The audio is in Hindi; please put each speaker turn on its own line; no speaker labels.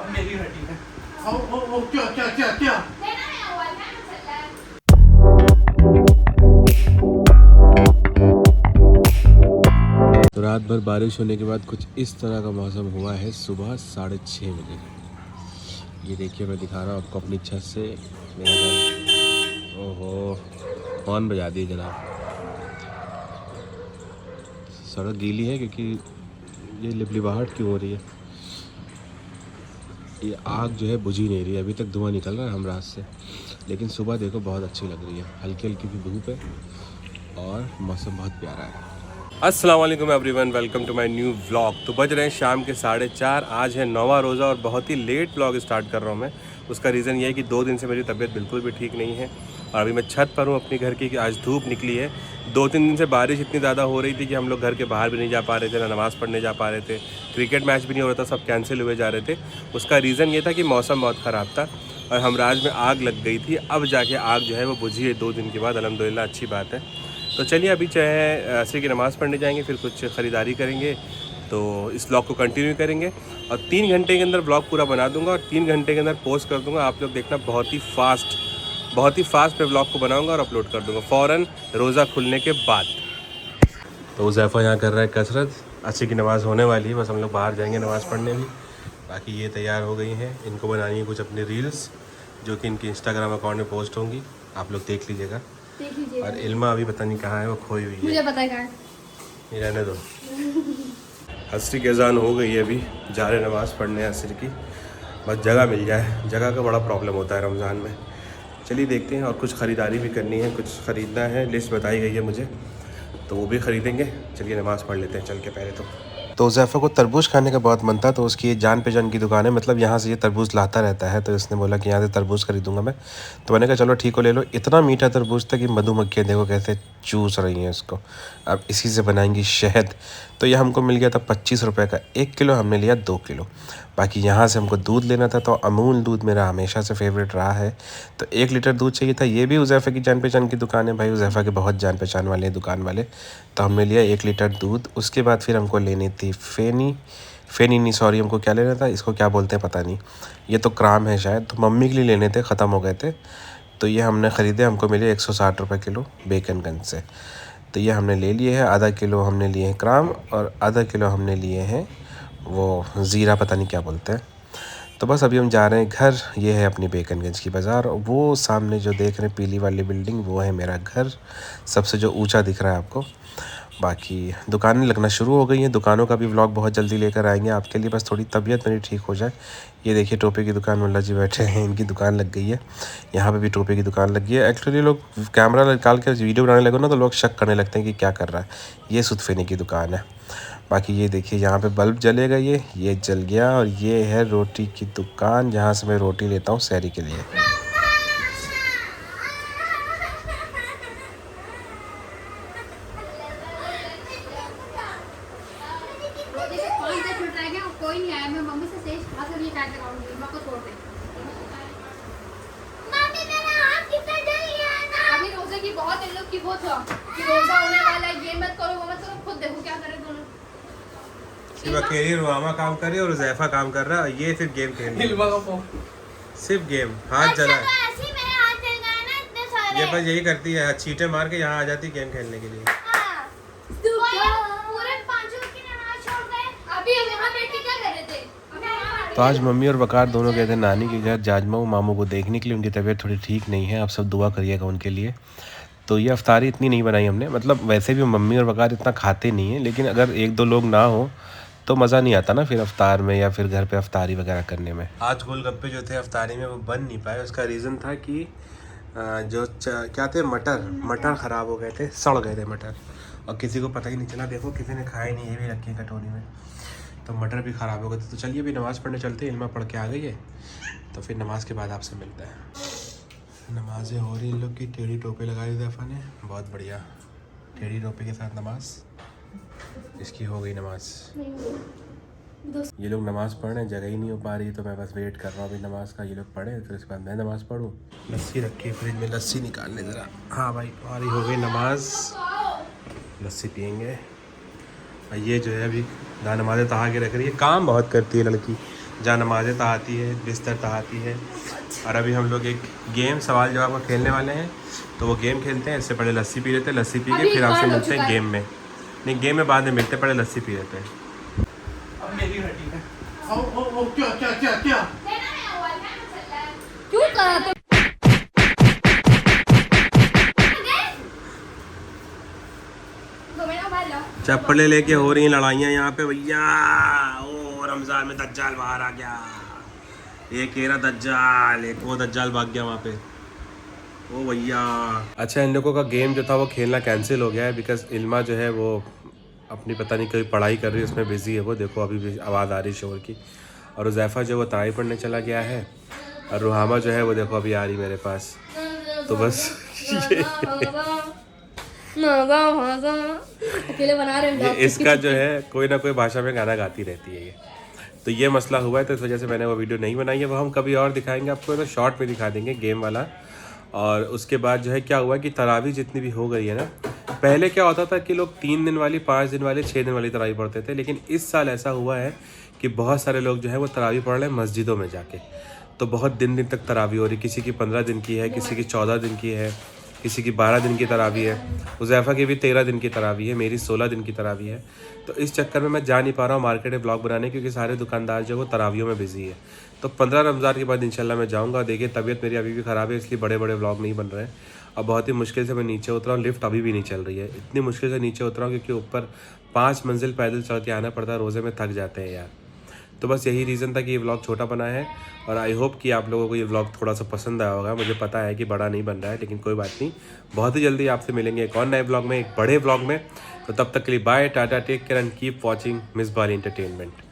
मेरी हड्डी है। ओ क्या क्या क्या क्या?
तो रात भर बारिश होने के बाद कुछ इस तरह का मौसम हुआ है सुबह 6:30 बजे। ये देखिए मैं दिखा रहा हूँ आपको अपनी छत से मेरा घर। ओहो, हॉर्न बजा दिए जनाब। सड़क गीली है क्योंकि ये लिपलिपाहट क्यों हो रही है। ये आग जो है बुझी नहीं रही है, अभी तक धुआं निकल रहा है हम रात से। लेकिन सुबह देखो बहुत अच्छी लग रही है, हल्की हल्की सी धूप है और मौसम बहुत प्यारा है। अस्सलाम वालेकुम everyone, welcome to my new vlog. तो बज रहे हैं शाम के 4:30। आज है 9वां रोज़ा और बहुत ही लेट व्लॉग स्टार्ट कर रहा हूँ मैं। उसका रीज़न ये है कि 2 दिन से मेरी तबीयत बिल्कुल भी ठीक नहीं है और अभी मैं छत पर हूँ अपने घर की कि आज धूप निकली है। 2-3 दिन से बारिश इतनी ज़्यादा हो रही थी कि हम लोग घर के बाहर भी नहीं जा पा रहे थे, ना नमाज़ पढ़ने जा पा रहे थे, क्रिकेट मैच भी नहीं हो रहा था, सब कैंसिल हुए जा रहे थे। उसका रीज़न ये था कि मौसम बहुत ख़राब था और हमराज में आग लग गई थी। अब जाके आग जो है वो बुझी है 2 दिन के बाद, अल्हम्दुलिल्लाह अच्छी बात है। तो चलिए अभी चाहे असर की नमाज़ पढ़ने जाएंगे, फिर कुछ ख़रीदारी करेंगे, तो इस ब्लॉग को कंटिन्यू करेंगे और 3 घंटे के अंदर ब्लॉग पूरा बना दूंगा और 3 घंटे के अंदर पोस्ट कर दूंगा। आप लोग देखना, बहुत ही फास्ट मैं ब्लॉग को बनाऊंगा और अपलोड कर दूंगा फ़ौरन रोज़ा खुलने के बाद। तो उज़ैफ़ा यहाँ कर रहा है कसरत, असर की नमाज़ होने वाली है, बस हम लोग बाहर जाएंगे नमाज़ पढ़ने भी। बाकी ये तैयार हो गई हैं, इनको बनानी है कुछ अपनी रील्स जो कि इनके इंस्टाग्राम अकाउंट में पोस्ट होंगी, आप लोग देख लीजिएगा। और इल्मा अभी पता नहीं कहाँ है, वो खोई हुई है।
मुझे पता है कहाँ है।
ये रहने दो। असर की अज़ान हो गई है, अभी जा रहे नमाज़ पढ़ने असर की। बस जगह मिल जाए, जगह का बड़ा प्रॉब्लम होता है रमज़ान में। चलिए देखते हैं, और कुछ ख़रीदारी भी करनी है, कुछ ख़रीदना है, लिस्ट बताई गई है मुझे, तो वो भी ख़रीदेंगे। चलिए नमाज़ पढ़ लेते हैं चल के पहले तो उज़ैफ़ा को तरबूज खाने का बहुत मन था, तो उसकी जान पहचान की दुकान है, मतलब यहाँ से ये तरबूज लाता रहता है, तो इसने बोला कि यहाँ से तरबूज खरीदूंगा मैं। तो मैंने कहा चलो ठीक हो, ले लो। इतना मीठा तरबूज था कि मधुमक्खियाँ देखो कैसे चूस रही हैं इसको। अब इसी से बनाएंगी शहद। तो ये हमको मिल गया था 25 रुपये का 1 किलो, हमने लिया 2 किलो। बाकी यहाँ से हमको दूध लेना था, तो अमूल दूध मेरा हमेशा से फेवरेट रहा है, तो 1 लीटर दूध चाहिए था। ये भी उज़ैफ़ा की जान पहचान की दुकान है भाई, उज़ैफ़ा के बहुत जान पहचान वाले हैं दुकान वाले। तो हमने लिया 1 लीटर दूध। उसके बाद फिर हमको लेनी थी फ़ेनी नहीं, सॉरी, हमको क्या लेना था, इसको क्या बोलते हैं पता नहीं, ये तो क्राम है शायद, तो मम्मी के लिए लेने थे, ख़त्म हो गए थे। तो ये हमने ख़रीदे, हमको मिले 160 रुपये किलो बेकनगंज से। तो ये हमने ले लिए हैं। आधा किलो हमने लिए हैं क्राम और आधा किलो हमने लिए हैं वो ज़ीरा, पता नहीं क्या बोलते हैं। तो बस अभी हम जा रहे हैं घर। ये है अपनी बेकनगंज की बाज़ार। वो सामने जो देख रहे हैं पीली वाली बिल्डिंग, वो है मेरा घर, सबसे जो ऊंचा दिख रहा है आपको। बाकी दुकानें लगना शुरू हो गई हैं, दुकानों का भी व्लॉग बहुत जल्दी लेकर आएंगे आपके लिए, बस थोड़ी तबीयत मेरी ठीक हो जाए। ये देखिए टोपे की दुकान, मुल्ला जी बैठे हैं, इनकी दुकान लग गई है। यहाँ पे भी टोपे की दुकान लग गई है। एक्चुअली लोग कैमरा निकाल के वीडियो बनाने लगे ना, तो लोग शक करने लगते हैं कि क्या कर रहा है। ये सुतफेनी की दुकान है। बाकी ये देखिए यहाँ पे बल्ब जलेगा, ये जल गया। और ये है रोटी की दुकान, जहाँ से मैं रोटी लेता हूँ सहरी के लिए।
कोई नहीं आया, मैं मम्मी से शेष खा कर ये काट लगाऊंगी, मां को छोड़ दे। मम्मी मेरा हाथ कितना जल गया ना। अभी रोजे की बहुत इन लोग की वो था कि रोजा होने वाला है, ये मत करो वो मत करो, खुद देखो क्या करे दोनों।
सिर्फ अकेली रुआमा काम कर रही है और उज़ैफ़ा काम कर रहा है, ये सिर्फ गेम खेल रही है, सिर्फ गेम। हाथ जला है,
ऐसे ही मेरे हाथ जल गए ना इतने सारे।
ये बस यही करती है, चीटे मार के यहाँ आ जाती है गेम खेलने के लिए।
पूरे 5 वक्त की नमाज छोड़ गए, अभी हम यहाँ बैठ के क्या कर रहे थे।
तो आज मम्मी और वकार दोनों गए थे नानी के घर जाजमा मामू को देखने के लिए। उनकी तबीयत थोड़ी ठीक नहीं है, आप सब दुआ करिएगा उनके लिए। तो ये अफ्तारी इतनी नहीं बनाई हमने, मतलब वैसे भी मम्मी और वकार इतना खाते नहीं हैं, लेकिन अगर 1-2 लोग ना हो तो मज़ा नहीं आता ना फिर अफ्तार में या फिर घर पे अफ्तारी वगैरह करने में। आज गोलगप्पे जो थे अफ्तारी में वो बन नहीं पाए। उसका रीज़न था कि जो क्या थे, मटर ख़राब हो गए थे, सड़ गए थे मटर, और किसी को पता ही नहीं चला। देखो किसी ने खाया नहीं, ये भी रखी है कटोरी में, तो मटर भी ख़राब हो गए थे। तो चलिए अभी नमाज़ पढ़ने चलते हैं, इल्मा पढ़ के आ गई है, तो फिर नमाज़ के बाद आपसे मिलते हैं। नमाज़ें हो रही इन लोग की, टेढ़ी टोपी लगाई उज़ैफ़ा ने, बहुत बढ़िया, टेढ़ी टोपी के साथ नमाज़ इसकी हो गई नमाज़। ये लोग नमाज़ पढ़ रहे हैं, जगह ही नहीं हो पा रही, तो मैं बस वेट कर रहा हूँ अभी नमाज़ का। ये लोग पढ़े फिर उसके बाद मैं नमाज़ पढ़ूँ। लस्सी रखी फ्रिज में, लस्सी निकालने ज़रा। हाँ भाई, हमारी हो गई नमाज़, लस्सी पियेंगे। ये जो है अभी नमाज़ें तहा के रख रही है, काम बहुत करती है लड़की, जहाँ नमाज़ें तहाती है, बिस्तर तहाती है। और अभी हम लोग एक गेम सवाल जवाब का खेलने वाले हैं, तो वो गेम खेलते हैं। इससे पहले लस्सी पी लेते हैं, लस्सी पी के फिर आपसे मिलते हैं गेम में। नहीं, गेम में बाद में मिलते हैं, पहले लस्सी पी लेते हैं।
अब मेरी हटी है। ओ क्या
क्यों कराते
चप्पलें लेके हो रही हैं लड़ाइयाँ यहाँ पे भैया। ओ रमज़ान में दज्जाल बाहर आ गया, एक कह रहा दज्जाल, एक वो दज्जाल भाग गया वहाँ पे। ओ भैया। अच्छा, इन लोगों का गेम जो था वो खेलना कैंसिल हो गया है, बिकॉज इल्मा जो है वो अपनी पता नहीं कोई पढ़ाई कर रही है, उसमें बिजी है वो। देखो अभी भी आवाज़ आ रही शोर की। और उज़ैफ़ा जो वो तराई पढ़ने चला गया है, और रुहामा जो है वो देखो अभी आ रही मेरे पास। तो बस
अकेले बना रहे हैं।
इसका जो है कोई ना कोई भाषा में गाना गाती रहती है ये। तो ये मसला हुआ है, तो इस वजह से मैंने वो वीडियो नहीं बनाई है। वो हम कभी और दिखाएंगे आपको, तो शॉर्ट में दिखा देंगे गेम वाला। और उसके बाद जो है क्या हुआ कि तरावी जितनी भी हो गई है ना, पहले क्या होता था कि लोग 3 दिन वाली, 5 दिन वाली, 6 दिन वाली तरावी पढ़ते थे। लेकिन इस साल ऐसा हुआ है कि बहुत सारे लोग जो है वो तरावी पढ़ रहे हैं मस्जिदों में जाके। तो बहुत दिन तक तरावी हो रही, किसी की 15 दिन की है, किसी की 14 दिन की है, किसी की 12 दिन की तरावी है। उज़ैफ़ा की भी 13 दिन की तरावी है, मेरी 16 दिन की तरावी है। तो इस चक्कर में मैं जा नहीं पा रहा हूँ मार्केट में ब्लॉग बनाने, क्योंकि सारे दुकानदार जो है वो तरावियों में बिजी है। तो 15 रमज़ान के बाद इंशाल्लाह मैं जाऊँगा। देखिए तबीयत मेरी अभी भी ख़राब है, इसलिए बड़े बड़े ब्लॉग नहीं बन रहे हैं। और बहुत ही मुश्किल से मैं नीचे उतरा हूँ, लिफ्ट अभी भी नहीं चल रही है। इतनी मुश्किल से नीचे उतरा हूँ क्योंकि ऊपर 5 मंजिल पैदल चढ़ के आना पड़ता है, रोज़े में थक जाते हैं यार। तो बस यही रीज़न था कि ये व्लॉग छोटा बना है। और आई होप कि आप लोगों को ये व्लॉग थोड़ा सा पसंद आया होगा। मुझे पता है कि बड़ा नहीं बन रहा है, लेकिन कोई बात नहीं, बहुत ही जल्दी आपसे मिलेंगे एक और नए व्लॉग में, एक बड़े व्लॉग में। तो तब तक के लिए bye, tata, take care and keep watching Miss Bali entertainment.